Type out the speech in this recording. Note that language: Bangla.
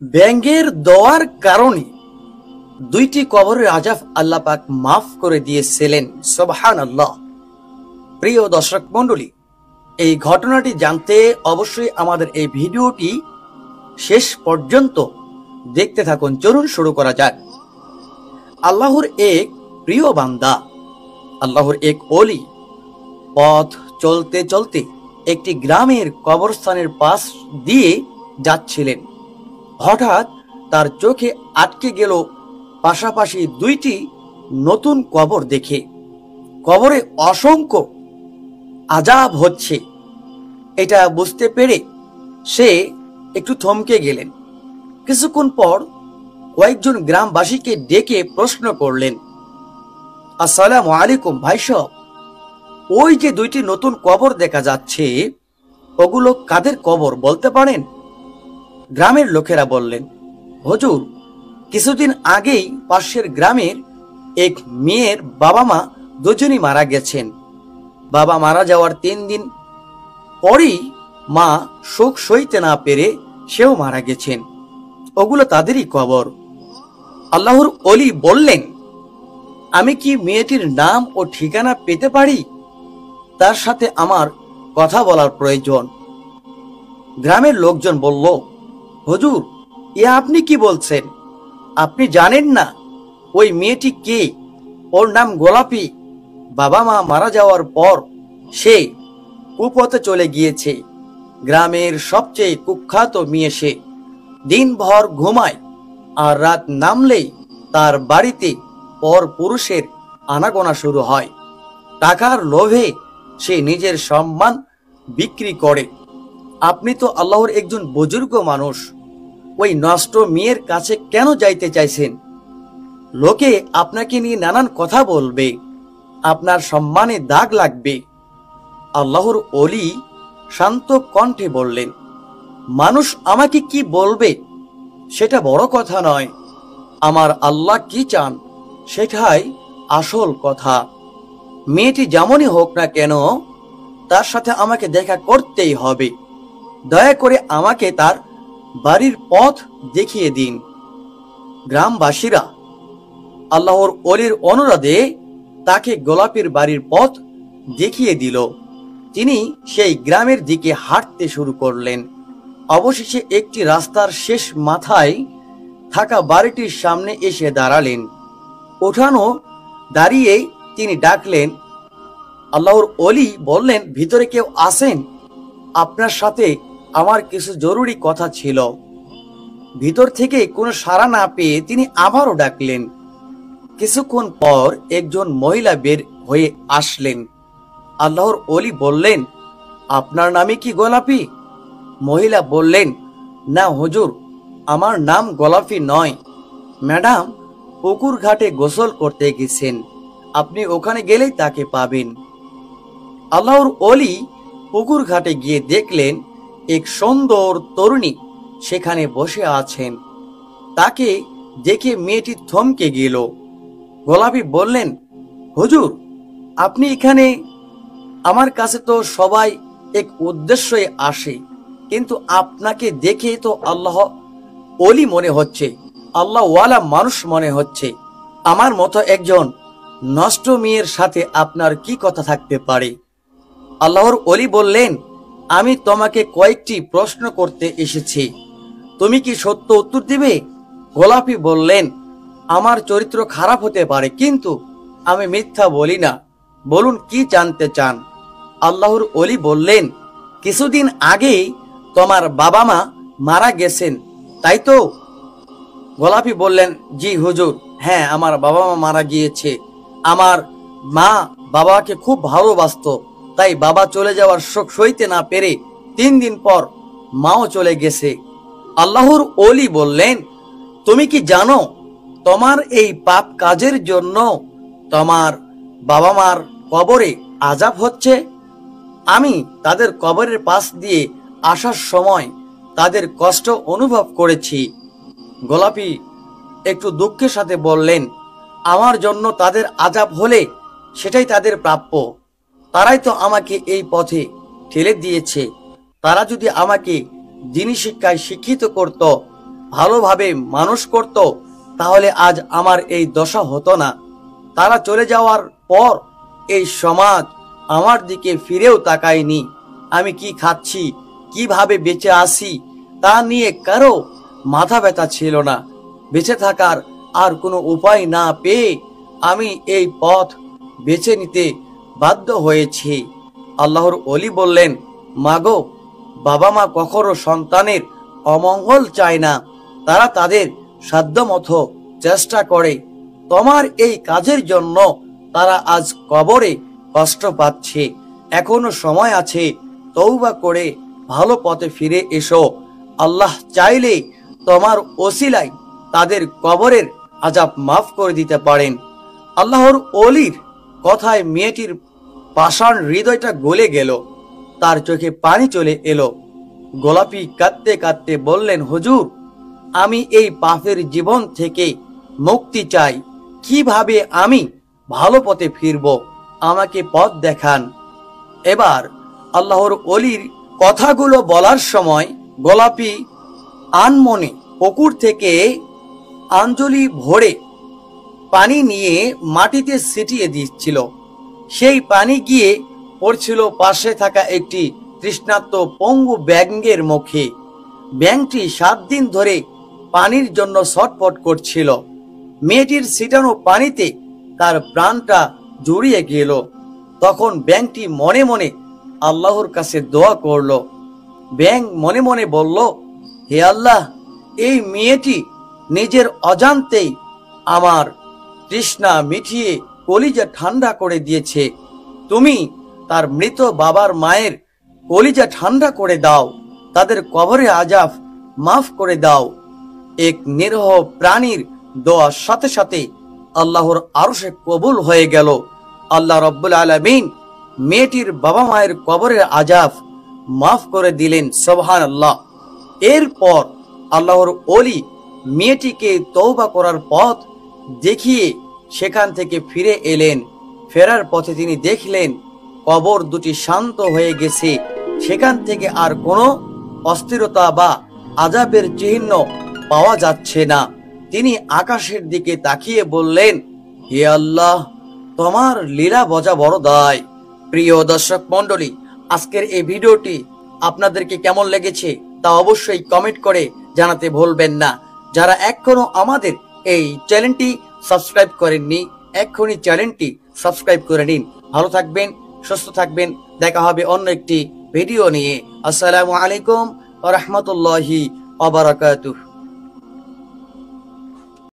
ব্যাঙের দোয়ার কারণে দুইটি কবরের আযাব আল্লাহ পাক মাফ করে দিয়েছিলেন। সুবহানাল্লাহ। প্রিয় দর্শক মণ্ডলী, এই ঘটনাটি জানতে অবশ্যই আমাদের এই ভিডিওটি শেষ পর্যন্ত দেখতে থাকুন। চলুন শুরু করা যাক। আল্লাহর এক প্রিয় বান্দা, আল্লাহর এক ওলি পথ চলতে চলতে একটি গ্রামের কবরস্থানের পাশ দিয়ে যাচ্ছিলেন। হঠাৎ তার চোখে আটকে গেল পাশাপাশি দুইটি নতুন কবর দেখে। কবরে অসংখ্য আযাব হচ্ছে, এটা বুঝতে পেরে সে একটু থমকে গেলেন। কিছুক্ষণ পর কয়েকজন গ্রামবাসীকে ডেকে প্রশ্ন করলেন, আসসালামু আলাইকুম ভাই সাহেব, ওই যে দুইটি নতুন কবর দেখা যাচ্ছে, ওগুলো কাদের কবর বলতে পারেন? গ্রামের লোকেরা বললেন, হুজুর, কিছুদিন আগেই পাশের গ্রামের এক মেয়ের বাবা মা দুজনই মারা গেছেন। বাবা মারা যাওয়ার 3 দিন পরেই মা শোক সইতে না পেরে সেও মারা গেছেন। ওগুলো তাদেরই কবর। আল্লাহর ওলি বললেন, আমি কি মেয়েটির নাম ও ঠিকানা পেতে পারি? তার সাথে আমার কথা বলার প্রয়োজন। গ্রামের লোকজন বলল, হুজুর, এ আপনি কি বলছেন? আপনি জানেন না ওই মেয়েটি কে? ওর নাম গোলাপী। বাবা মা মারা যাওয়ার পর সে কুপথে চলে গিয়েছে। গ্রামের সবচেয়ে কুখ্যাত মেয়ে সে। দিনভর ঘুমায় আর রাত নামলেই তার বাড়িতে পর পুরুষের আনাগোনা শুরু হয়। টাকার লোভে সে নিজের সম্মান বিক্রি করে। আপনি তো আল্লাহর একজন বুজুর্গ মানুষ, ওই নষ্ট মেয়ের কাছে কেন যাইতে চাইছেন? লোকে আপনাকে নিয়ে নানান কথা বলবে, আপনার সম্মানে দাগ লাগবে। আল্লাহর ওলি শান্ত কণ্ঠে বললেন, মানুষ আমাকে কি বলবে সেটা বড় কথা নয়, আমার আল্লাহ কি চান সেটাই আসল কথা। মেয়েটি যেমনই হোক না কেন, তার সাথে আমাকে দেখা করতেই হবে। দয়া করে আমাকে তার বাড়ির পথ দেখিয়ে দিন। গ্রামবাসীরা আল্লাহর ওলির অনুরোধে তাকে গোলাপীর বাড়ির পথ দেখিয়ে দিল। তিনি সেই গ্রামের দিকে হাঁটতে শুরু করলেন। অবশেষে একটি রাস্তার শেষ মাথায় থাকা বাড়িটির সামনে এসে দাঁড়ালেন। ওঠানো দাঁড়িয়ে তিনি ডাকলেন। আল্লাহর ওলি বললেন, ভিতরে কেউ আছেন? আপনার সাথে আমার কিছু জরুরি কথা ছিল। ভিতর থেকে কোনো সাড়া না পেয়ে তিনি আবারও ডাকলেন। কিছুক্ষণ পর একজন মহিলা বের হয়ে আসলেন। আল্লাহর ওলি বললেন, আপনার নামে কি গোলাপী? মহিলা বললেন, না হুজুর, আমার নাম গোলাপী নয়। ম্যাডাম পুকুর ঘাটে গোসল করতে গেছেন, আপনি ওখানে গেলেই তাকে পাবেন। আল্লাহর ওলি পুকুর ঘাটে গিয়ে দেখলেন এক সুন্দর তরুণী সেখানে বসে আছেন। তাকে দেখে মেয়েটি থমকে গেল। গোলাপী বললেন, হুজুর, আপনি এখানে? আমার কাছে তো সবাই এক উদ্দেশ্যে আসে, কিন্তু আপনাকে দেখে তো আল্লাহ ওলি মনে হচ্ছে, আল্লাহ ওয়ালা মানুষ মনে হচ্ছে। আমার মতো একজন নষ্ট মেয়ের সাথে আপনার কি কথা থাকতে পারে? আল্লাহর ওলি বললেন, আমি তোমাকে কয়েকটি প্রশ্ন করতে এসেছি, তুমি কি সত্য উত্তর দিবে? গোলাপী বললেন, আমার চরিত্র খারাপ হতে পারে, কিন্তু আমি মিথ্যা বলি না। বলুন কি জানতে চান? আল্লাহর ওলি বললেন, কিছুদিন আগেই তোমার বাবা মা মারা গেছেন, তাই তো? গোলাপী বললেন, জি হুজুর, হ্যাঁ, আমার বাবা মা মারা গিয়েছে। আমার মা বাবাকে খুব ভালোবাসতো, তাই বাবা চলে যাওয়ার শোক সইতে না পেরে 3 দিন পর মাও চলে গেছে। আল্লাহর ওলি বললেন, তুমি কি জানো তোমার এই পাপ কাজের জন্য তোমার বাবা মার কবরে আযাব হচ্ছে? আমি তাদের কবরের পাশ দিয়ে আসার সময় তাদের কষ্ট অনুভব করেছি। গোলাপী একটু দুঃখের সাথে বললেন, আমার জন্য তাদের আযাব হলে সেটাই তাদের প্রাপ্য। তারাই তো আমাকে এই পথে ঠেলে দিয়েছে। তারা যদি আমাকে দ্বীনি শিক্ষায় শিক্ষিত করত, ভালোভাবে মানুষ করত, তাহলে আজ আমার এই দশা হতো না। তারা চলে যাওয়ার পর এই সমাজ আমার দিকে ফিরেও তাকায়নি। আমি কি খাচ্ছি, কিভাবে বেঁচে আছি তা নিয়ে কারো মাথা ব্যথা ছিল না। বেঁচে থাকার আর কোনো উপায় না পেয়ে আমি এই পথ বেছে নিতে বাধ্য হয়েছি। আল্লাহর ওলি বললেন, মাগো, বাবা মা কখনো সন্তানের অমঙ্গল চায় না, তারা তাদের সাধ্যমতো চেষ্টা করে। তোমার এই কাজের জন্য তারা আজ কবরে কষ্ট পাচ্ছে। এখনো সময় আছে, তওবা করে ভালো পথে ফিরে এসো। আল্লাহ চাইলে তোমার ওসিলায় তাদের কবরের আযাব মাফ করে দিতে পারেন। আল্লাহর ওলির কথায় মেয়েটির পাষাণ হৃদয়টা গলে গেল, তার চোখে পানি চলে এলো। গোলাপি কাঁদতে কাঁদতে বললেন, হুজুর, আমি এই পাপের জীবন থেকে মুক্তি চাই। কিভাবে আমি ভালো পথে ফিরব, আমাকে পথ দেখান। এবার আল্লাহর ওলির কথাগুলো বলার সময় গোলাপি আনমনে পুকুর থেকে আঞ্জলি ভরে পানি নিয়ে মাটিতে ছিটিয়ে দিচ্ছিল। সেই পানি গিয়ে পড়ছিল পাশে থাকা একটি তৃষ্ণার্ত পঙ্গু ব্যাঙের মুখে। ব্যাঙটি 7 দিন ধরে পানির জন্য ছটফট করছিল। মেয়েটির ছিটানো পানিতে তার প্রাণটা জুড়িয়ে গেল। তখন ব্যাঙটি মনে মনে আল্লাহর কাছে দোয়া করল। ব্যাঙ মনে মনে বলল, হে আল্লাহ, এই মেয়েটি নিজের অজান্তেই আমার তৃষ্ণা মিটিয়ে কলিজা ঠান্ডা করে দিয়েছে। তুমি তার মৃত বাবার মায়ের কলিজা ঠান্ডা করে দাও, তাদের কবরে আযাব মাফ করে দাও। এক নিরহ প্রাণীর দোয়ার সাথে সাথে আল্লাহর আরশে কবুল হয়ে গেল। আল্লাহ রাব্বুল আলামিন মেয়েটির বাবা মায়ের কবরের আযাব মাফ করে দিলেন। সুবহানাল্লাহ। এরপর আল্লাহর ওলি মেয়েটিকে তওবা করার পথ দেখিয়ে সেখান থেকে ফিরে এলেন। ফেরার পথে তিনি দেখলেন কবর দুটি শান্ত হয়ে গেছে। সেখান থেকে আর কোনো অস্থিরতা বা আযাবের চিহ্ন পাওয়া যাচ্ছে না। তিনি আকাশের দিকে তাকিয়ে বললেন, হে আল্লাহ, তোমার লীলা বোঝা বড় দায়। প্রিয় দর্শক মণ্ডলী, আজকের এই ভিডিওটি আপনাদেরকে কেমন লেগেছে তা অবশ্যই কমেন্ট করে জানাতে ভুলবেন না। যারা এখনো আমাদের এই চ্যানেলটি সাবস্ক্রাইব করেননি, এক্ষুনি চ্যানেলটি সাবস্ক্রাইব করে নিন। ভালো থাকবেন, সুস্থ থাকবেন। দেখা হবে অন্য একটি ভিডিও নিয়ে। আসসালামু আলাইকুম ওয়া রাহমাতুল্লাহি ওয়া বারাকাতুহু।